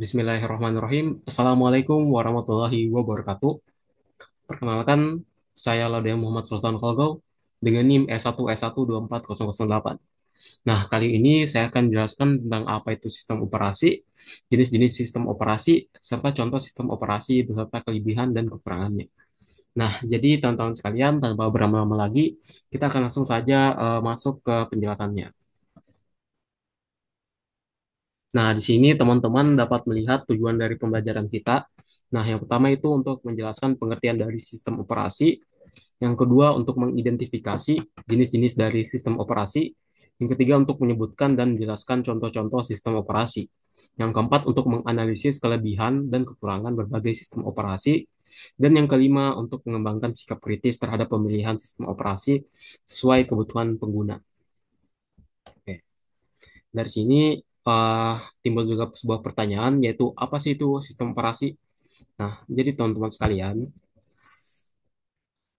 Bismillahirrahmanirrahim. Assalamualaikum warahmatullahi wabarakatuh. Perkenalkan, saya Laude Muhammad Sultan Kolgau dengan NIM S1S1240008. Nah, kali ini saya akan jelaskan tentang apa itu sistem operasi, jenis-jenis sistem operasi, serta contoh sistem operasi beserta kelebihan dan kekurangannya. Nah, jadi teman-teman sekalian, tanpa berlama-lama lagi, kita akan langsung saja masuk ke penjelasannya. Nah, di sini teman-teman dapat melihat tujuan dari pembelajaran kita. Nah, yang pertama itu untuk menjelaskan pengertian dari sistem operasi. Yang kedua, untuk mengidentifikasi jenis-jenis dari sistem operasi. Yang ketiga, untuk menyebutkan dan menjelaskan contoh-contoh sistem operasi. Yang keempat, untuk menganalisis kelebihan dan kekurangan berbagai sistem operasi. Dan yang kelima, untuk mengembangkan sikap kritis terhadap pemilihan sistem operasi sesuai kebutuhan pengguna. Oke. Dari sini eh, timbul juga sebuah pertanyaan, yaitu apa sih itu sistem operasi? Nah, jadi teman-teman sekalian,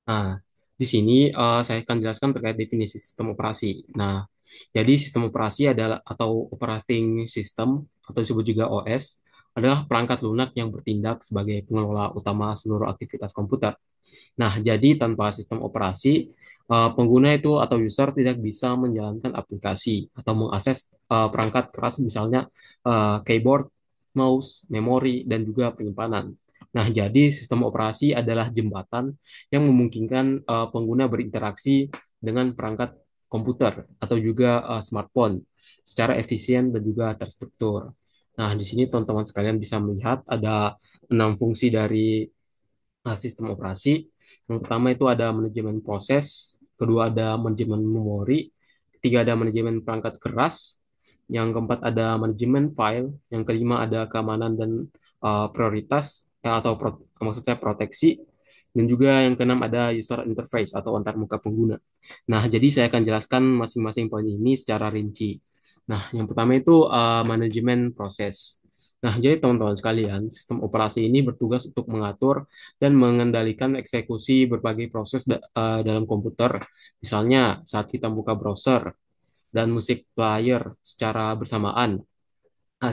nah di sini saya akan jelaskan terkait definisi sistem operasi. Nah, jadi sistem operasi adalah atau operating system atau disebut juga OS adalah perangkat lunak yang bertindak sebagai pengelola utama seluruh aktivitas komputer. Nah, jadi tanpa sistem operasi, pengguna itu atau user tidak bisa menjalankan aplikasi atau mengakses perangkat keras misalnya keyboard, mouse, memori, dan juga penyimpanan. Nah, jadi sistem operasi adalah jembatan yang memungkinkan pengguna berinteraksi dengan perangkat komputer atau juga smartphone secara efisien dan juga terstruktur. Nah, di sini teman-teman sekalian bisa melihat ada 6 fungsi dari sistem operasi. Yang pertama itu ada manajemen proses, kedua ada manajemen memori, ketiga ada manajemen perangkat keras, yang keempat ada manajemen file, yang kelima ada keamanan dan prioritas atau maksud saya proteksi, dan juga yang keenam ada user interface atau antarmuka pengguna. Nah, jadi saya akan jelaskan masing-masing poin ini secara rinci. Nah, yang pertama itu manajemen proses. Nah, jadi teman-teman sekalian, sistem operasi ini bertugas untuk mengatur dan mengendalikan eksekusi berbagai proses dalam komputer. Misalnya, saat kita buka browser dan musik player secara bersamaan,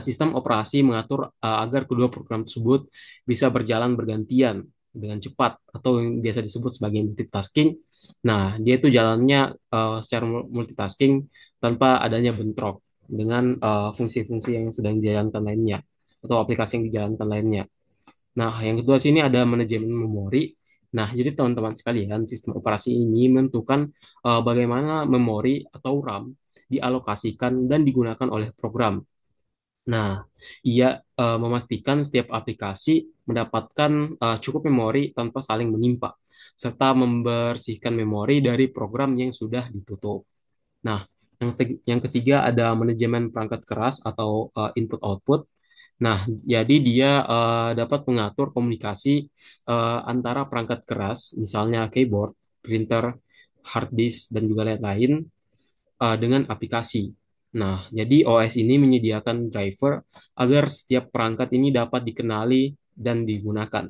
sistem operasi mengatur agar kedua program tersebut bisa berjalan bergantian dengan cepat atau yang biasa disebut sebagai multitasking. Nah, dia itu jalannya secara multitasking tanpa adanya bentrok dengan fungsi-fungsi yang sedang dijalankan lainnya atau aplikasi yang dijalankan lainnya. Nah, yang kedua sini ada manajemen memori. Nah, jadi teman-teman sekalian, sistem operasi ini menentukan bagaimana memori atau RAM dialokasikan dan digunakan oleh program. Nah, ia memastikan setiap aplikasi mendapatkan cukup memori tanpa saling menimpa, serta membersihkan memori dari program yang sudah ditutup. Nah, yang ketiga ada manajemen perangkat keras atau input-output. Nah, jadi dia dapat mengatur komunikasi antara perangkat keras, misalnya keyboard, printer, hard disk, dan juga lain-lain dengan aplikasi. Nah, jadi OS ini menyediakan driver agar setiap perangkat ini dapat dikenali dan digunakan.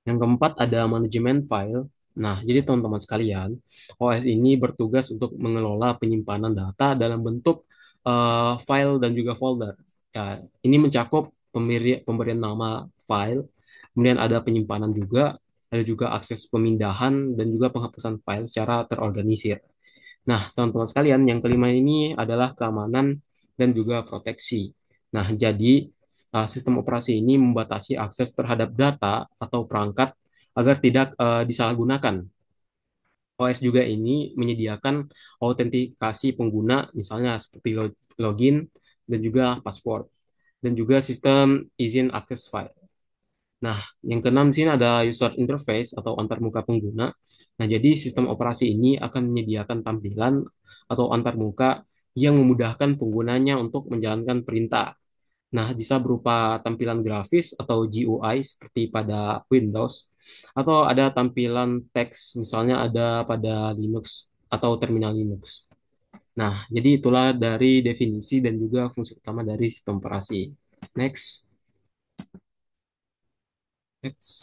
Yang keempat ada manajemen file. Nah, jadi teman-teman sekalian, OS ini bertugas untuk mengelola penyimpanan data dalam bentuk file dan juga folder. Ya, ini mencakup pemberian nama file, kemudian ada penyimpanan juga, ada juga akses pemindahan dan juga penghapusan file secara terorganisir. Nah, teman-teman sekalian, yang kelima ini adalah keamanan dan juga proteksi. Nah, jadi sistem operasi ini membatasi akses terhadap data atau perangkat agar tidak disalahgunakan. OS juga ini menyediakan autentikasi pengguna, misalnya seperti login dan juga password, dan juga sistem izin akses file. Nah, yang keenam di sini ada user interface atau antarmuka pengguna. Nah, jadi sistem operasi ini akan menyediakan tampilan atau antarmuka yang memudahkan penggunanya untuk menjalankan perintah. Nah, bisa berupa tampilan grafis atau GUI seperti pada Windows, atau ada tampilan teks, misalnya ada pada Linux atau terminal Linux. Nah, jadi itulah dari definisi dan juga fungsi utama dari sistem operasi. Next. Next.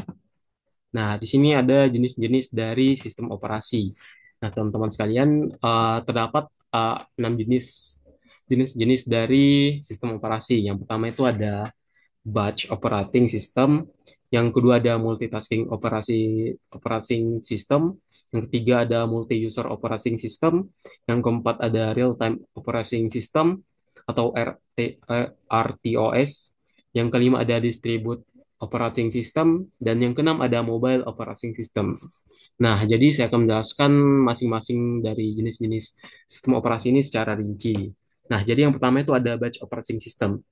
Nah, di sini ada jenis-jenis dari sistem operasi. Nah, teman-teman sekalian, terdapat 6 jenis jenis-jenis dari sistem operasi. Yang pertama itu ada batch operating system, yang kedua ada multitasking operating system, yang ketiga ada multi user operating system, yang keempat ada real time operating system atau RTOS, yang kelima ada distribute operating system, dan yang keenam ada mobile operating system. Nah, jadi saya akan menjelaskan masing-masing dari jenis-jenis sistem operasi ini secara rinci. Nah, jadi yang pertama itu ada batch operating system.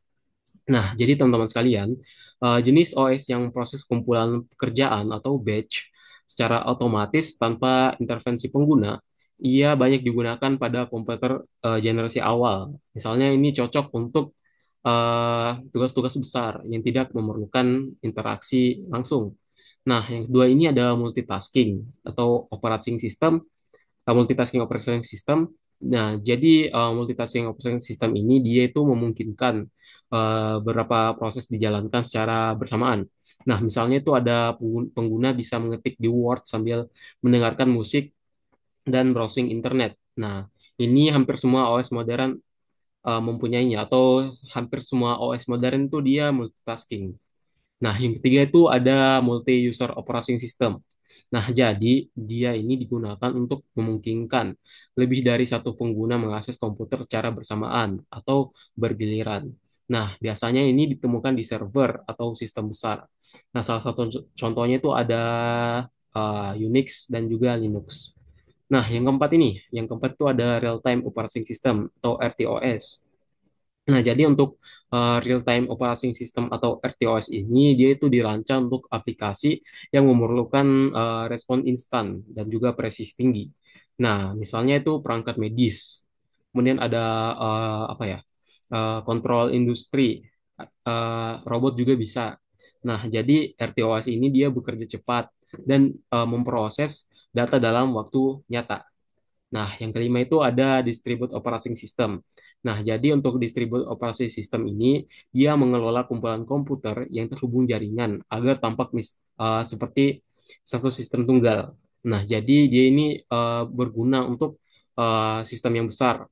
Nah, jadi teman-teman sekalian, jenis OS yang proses kumpulan pekerjaan atau batch secara otomatis tanpa intervensi pengguna, ia banyak digunakan pada komputer generasi awal. Misalnya ini cocok untuk tugas-tugas besar yang tidak memerlukan interaksi langsung. Nah, yang kedua ini ada multitasking atau operating system, multitasking operating system. Nah, jadi multitasking operating system ini dia itu memungkinkan beberapa proses dijalankan secara bersamaan. Nah, misalnya itu ada pengguna bisa mengetik di Word sambil mendengarkan musik dan browsing internet. Nah, ini hampir semua OS modern mempunyainya, atau hampir semua OS modern itu dia multitasking. Nah, yang ketiga itu ada multi-user operating system. Nah, jadi dia ini digunakan untuk memungkinkan lebih dari satu pengguna mengakses komputer secara bersamaan atau bergiliran. Nah, biasanya ini ditemukan di server atau sistem besar. Nah, salah satu contohnya itu ada Unix dan juga Linux. Nah, yang keempat itu ada real-time operating system atau RTOS. Nah, jadi untuk real-time operating system atau RTOS ini, dia itu dirancang untuk aplikasi yang memerlukan respon instan dan juga presisi tinggi. Nah, misalnya itu perangkat medis, kemudian ada apa ya, kontrol industri, robot juga bisa. Nah, jadi RTOS ini dia bekerja cepat dan memproses data dalam waktu nyata. Nah, yang kelima itu ada distribute operating system. Nah, jadi untuk distribute operating system ini, dia mengelola kumpulan komputer yang terhubung jaringan agar tampak seperti satu sistem tunggal. Nah, jadi dia ini berguna untuk sistem yang besar.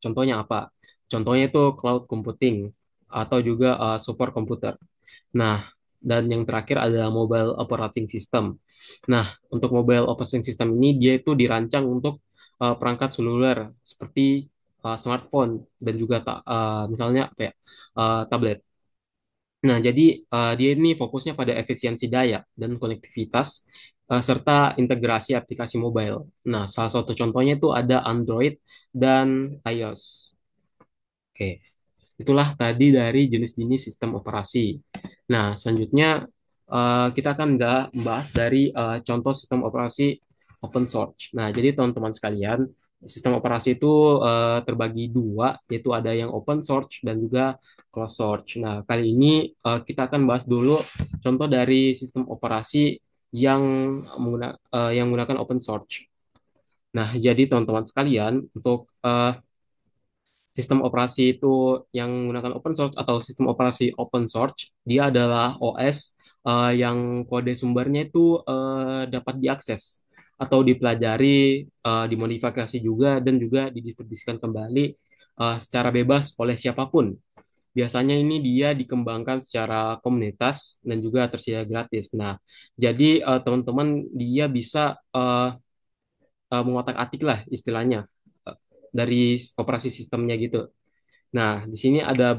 Contohnya apa? Contohnya itu cloud computing atau juga super komputer. Nah, dan yang terakhir ada mobile operating system. Nah, untuk mobile operating system ini dia itu dirancang untuk perangkat seluler seperti smartphone dan juga misalnya apa ya, tablet. Nah, jadi dia ini fokusnya pada efisiensi daya dan konektivitas serta integrasi aplikasi mobile. Nah, salah satu contohnya itu ada Android dan iOS. Oke. Itulah tadi dari jenis-jenis sistem operasi. Nah, selanjutnya kita akan membahas dari contoh sistem operasi open source. Nah, jadi teman-teman sekalian, sistem operasi itu terbagi dua, yaitu ada yang open source dan juga closed source. Nah, kali ini kita akan bahas dulu contoh dari sistem operasi yang yang menggunakan open source. Nah, jadi teman-teman sekalian, untuk sistem operasi itu yang menggunakan open source atau sistem operasi open source, dia adalah OS yang kode sumbernya itu dapat diakses atau dipelajari, dimodifikasi juga, dan juga didistribusikan kembali secara bebas oleh siapapun. Biasanya ini dia dikembangkan secara komunitas dan juga tersedia gratis. Nah, jadi teman-teman dia bisa mengotak-atik lah istilahnya eh, dari operasi sistemnya gitu. Nah, di sini ada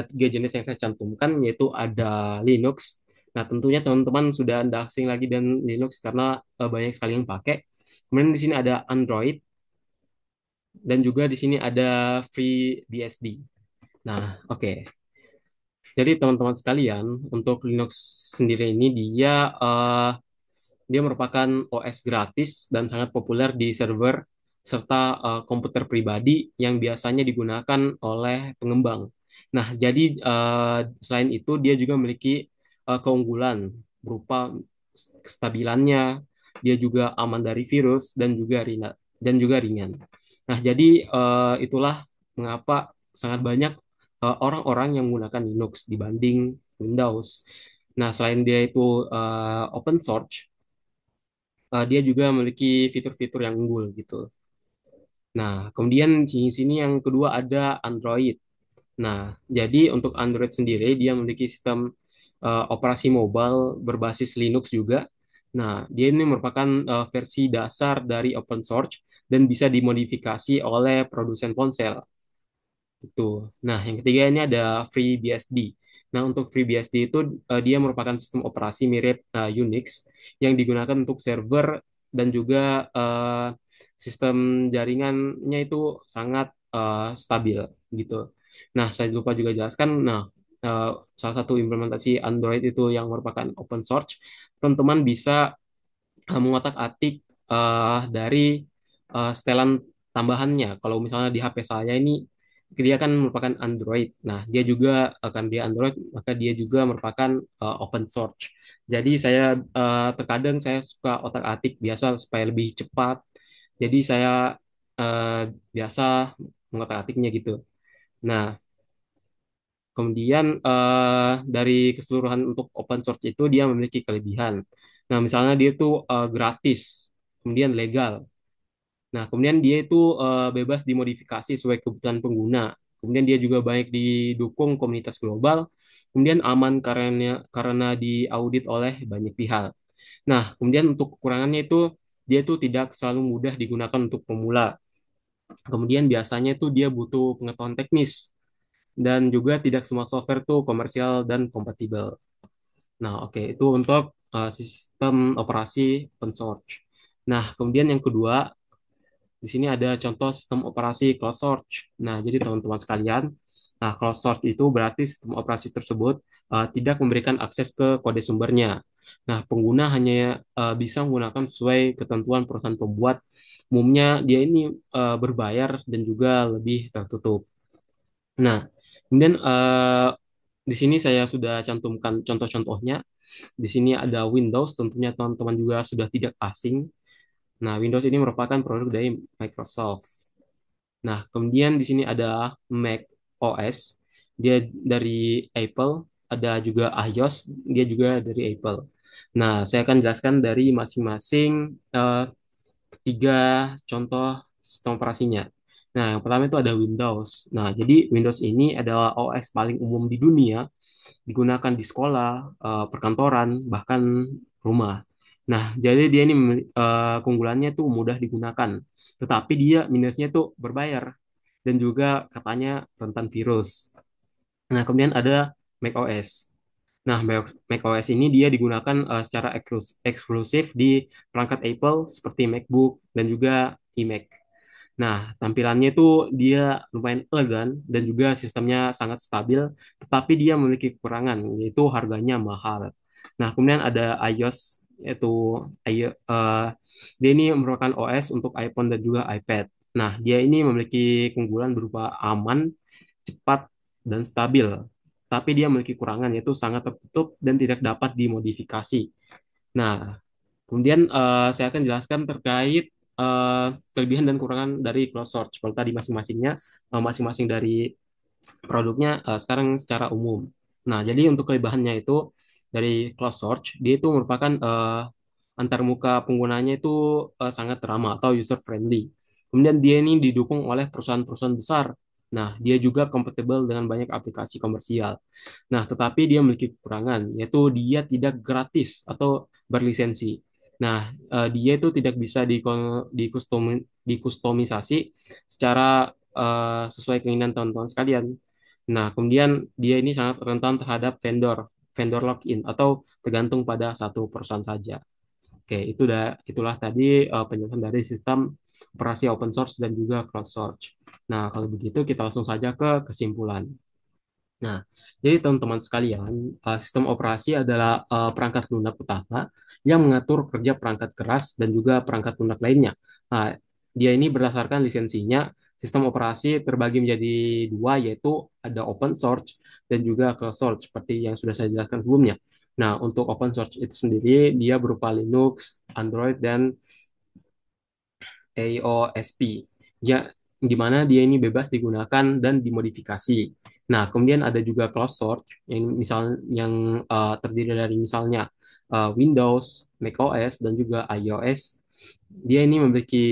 tiga jenis yang saya cantumkan, yaitu ada Linux. Nah, tentunya teman-teman sudah tidak asing lagi dengan Linux karena banyak sekali yang pakai. Kemudian di sini ada Android dan juga di sini ada FreeBSD. Nah, oke. Jadi teman-teman sekalian, untuk Linux sendiri ini dia merupakan OS gratis dan sangat populer di server serta komputer pribadi yang biasanya digunakan oleh pengembang. Nah, jadi selain itu dia juga memiliki keunggulan berupa kestabilannya, dia juga aman dari virus dan juga ringan. Nah, jadi itulah mengapa sangat banyak orang-orang yang menggunakan Linux dibanding Windows. Nah, selain dia itu open source, dia juga memiliki fitur-fitur yang unggul gitu. Nah, kemudian di sini yang kedua ada Android. Nah, jadi untuk Android sendiri dia memiliki sistem operasi mobile berbasis Linux juga. Nah, dia ini merupakan versi dasar dari open source dan bisa dimodifikasi oleh produsen ponsel. Itu. Nah, yang ketiga ini ada FreeBSD. Nah, untuk FreeBSD itu dia merupakan sistem operasi mirip Unix yang digunakan untuk server dan juga sistem jaringannya itu sangat stabil gitu. Nah, saya lupa juga jelaskan. Nah, eh, salah satu implementasi Android itu yang merupakan open source, teman-teman bisa mengotak-atik dari setelan tambahannya. Kalau misalnya di HP saya ini dia kan merupakan Android. Nah, dia juga akan dia Android, maka dia juga merupakan open source. Jadi saya terkadang saya suka otak-atik biasa supaya lebih cepat. Jadi saya eh, biasa mengotak-atiknya gitu. Nah, kemudian dari keseluruhan untuk open source itu dia memiliki kelebihan. Nah, misalnya dia itu gratis, kemudian legal. Nah, kemudian dia itu bebas dimodifikasi sesuai kebutuhan pengguna. Kemudian dia juga baik didukung komunitas global. Kemudian aman karena diaudit oleh banyak pihak. Nah, kemudian untuk kekurangannya itu dia itu tidak selalu mudah digunakan untuk pemula. Kemudian biasanya itu dia butuh pengetahuan teknis dan juga tidak semua software tuh komersial dan kompatibel. Nah, oke, itu untuk sistem operasi open source. Nah, kemudian yang kedua, di sini ada contoh sistem operasi closed source. Nah, jadi teman-teman sekalian, nah closed source itu berarti sistem operasi tersebut tidak memberikan akses ke kode sumbernya. Nah, pengguna hanya bisa menggunakan sesuai ketentuan perusahaan pembuat. Umumnya dia ini berbayar dan juga lebih tertutup. Nah, kemudian di sini saya sudah cantumkan contoh-contohnya. Di sini ada Windows, tentunya teman-teman juga sudah tidak asing. Nah, Windows ini merupakan produk dari Microsoft. Nah, kemudian di sini ada Mac OS, dia dari Apple, ada juga iOS, dia juga dari Apple. Nah, saya akan jelaskan dari masing-masing eh, tiga contoh sistem operasinya. Nah, yang pertama itu ada Windows. Nah, jadi Windows ini adalah OS paling umum di dunia, digunakan di sekolah, perkantoran, bahkan rumah. Nah, jadi dia ini keunggulannya tuh mudah digunakan, tetapi dia minusnya tuh berbayar dan juga katanya rentan virus. Nah, kemudian ada macOS. Nah, macOS ini dia digunakan secara eksklusif di perangkat Apple seperti MacBook dan juga iMac. Nah, tampilannya itu dia lumayan elegan dan juga sistemnya sangat stabil, tetapi dia memiliki kekurangan, yaitu harganya mahal. Nah, kemudian ada iOS, yaitu dia ini merupakan OS untuk iPhone dan juga iPad. Nah, dia ini memiliki keunggulan berupa aman, cepat, dan stabil. Tapi dia memiliki kekurangan, yaitu sangat tertutup dan tidak dapat dimodifikasi. Nah, kemudian saya akan jelaskan terkait kelebihan dan kekurangan dari closed source. Kalau tadi masing-masing dari produknya sekarang secara umum. Nah, jadi untuk kelebihannya itu dari closed source, dia itu merupakan antarmuka penggunanya itu sangat ramah atau user friendly. Kemudian dia ini didukung oleh perusahaan-perusahaan besar. Nah, dia juga kompatibel dengan banyak aplikasi komersial. Nah, tetapi dia memiliki kekurangan, yaitu dia tidak gratis atau berlisensi. Nah, dia itu tidak bisa dikustomisasi secara sesuai keinginan teman-teman sekalian. Nah, kemudian dia ini sangat rentan terhadap vendor lock-in atau tergantung pada satu perusahaan saja. Oke, itulah tadi penjelasan dari sistem operasi open source dan juga closed source. Nah, kalau begitu kita langsung saja ke kesimpulan. Nah, jadi teman-teman sekalian, sistem operasi adalah perangkat lunak utama yang mengatur kerja perangkat keras dan juga perangkat lunak lainnya. Nah, dia ini berdasarkan lisensinya, sistem operasi terbagi menjadi dua, yaitu ada open source dan juga closed source, seperti yang sudah saya jelaskan sebelumnya. Nah, untuk open source itu sendiri, dia berupa Linux, Android, dan AOSP, ya, di mana dia ini bebas digunakan dan dimodifikasi. Nah, kemudian ada juga closed source yang terdiri dari misalnya Windows, macOS, dan juga iOS. Dia ini memiliki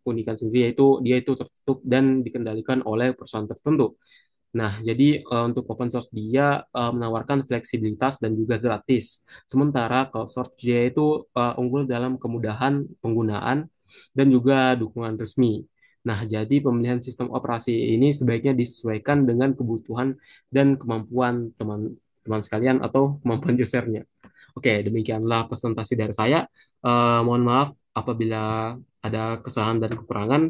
keunikan sendiri, yaitu dia itu tertutup dan dikendalikan oleh perusahaan tertentu. Nah, jadi untuk open source dia menawarkan fleksibilitas dan juga gratis. Sementara kalau source dia itu unggul dalam kemudahan penggunaan dan juga dukungan resmi. Nah, jadi pemilihan sistem operasi ini sebaiknya disesuaikan dengan kebutuhan dan kemampuan teman-teman sekalian atau kemampuan usernya. Oke, demikianlah presentasi dari saya. Mohon maaf apabila ada kesalahan dan kekurangan.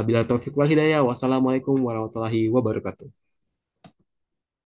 Bila taufik wal hidayah, wassalamualaikum warahmatullahi wabarakatuh.